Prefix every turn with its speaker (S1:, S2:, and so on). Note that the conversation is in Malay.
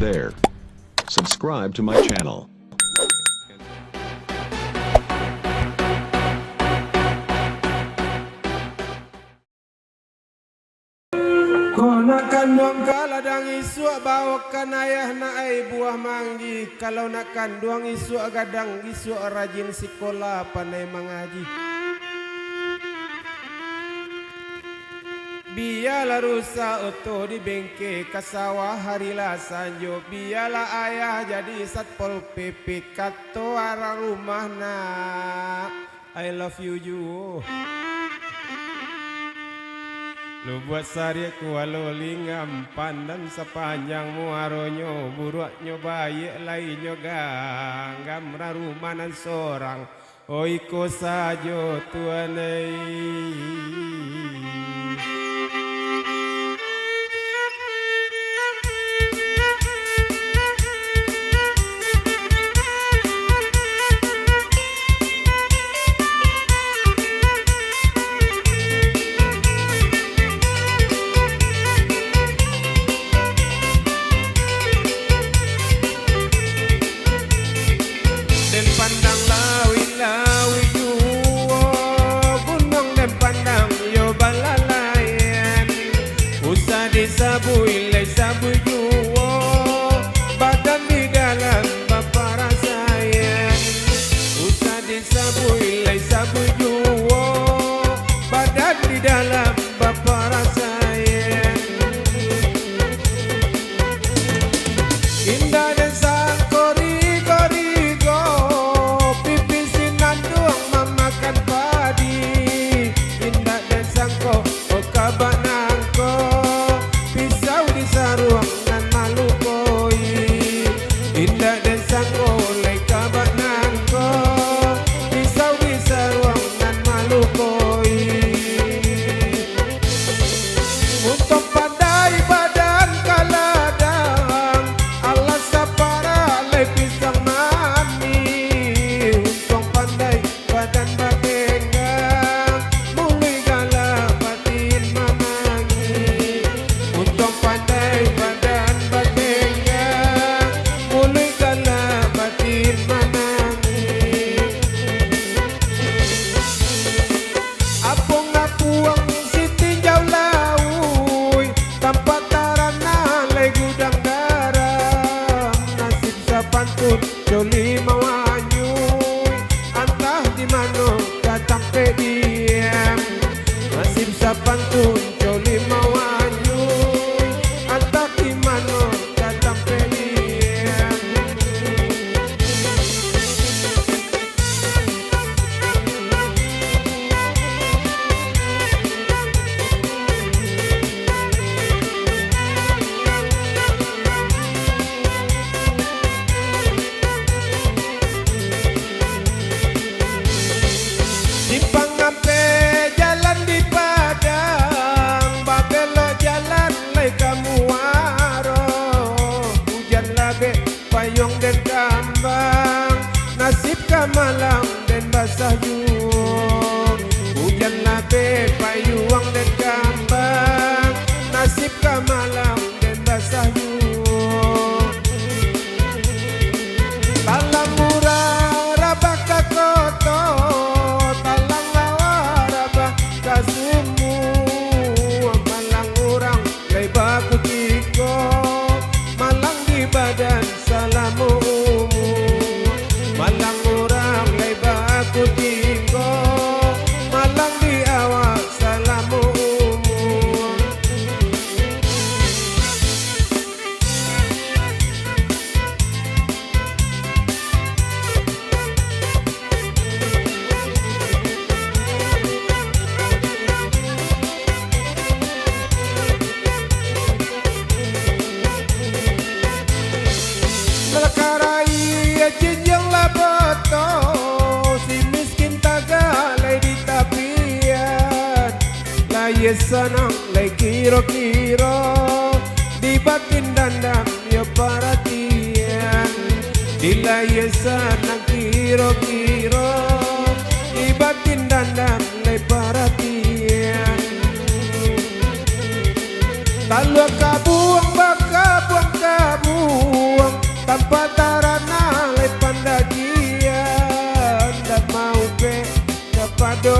S1: there. Subscribe to my channel.
S2: Konakan duang kaladang isuk bawakan ayah na ay buah manggi. Kalau nakan duang isuk gadang isuk rajin sekolah pandai mengaji. Biarlah rusak oto di bengke kasawah harilah sanjo. Biarlah ayah jadi satpol PP kato arah rumah nak. I love you you. Lu buat sariku walau lingam pandan sepanjang muaronyo buruaknyo bayi lainnya ganggam rarumanan sorang oiko sajo tuanai. Pandang lawi-lawi juo gunung dan pandang yo balalayan usah disabui lay sabui juo badan di dalam bapa rasayan usah disabui lay sabui juo badan di dalam bapa rasayan indah dan sang kori-kori Joli mawanyuy antah di mano datang pe diem nasib sa pantun joli mawanyuy antah di mano datang pe diem payung dan kambang nasib kamalang dan basah juang hujan labe payung dan kambang nasib kamalang dan basah juang talang murah rabah kakoto talang lawa rabah kasumu malang urang lebar putiko malang di badan salamu malang orang leba aku tiko malang di awak salamu jenjang laboto si miskin taga lay di tapian lay sanang lay kiro-kiro di batin dandang ya perhatian di lay sanang kiro-kiro di batin dandang lay perhatian Kalau kabuang baka buang kamu tanpa tarana le pandagian dan mau pe kepada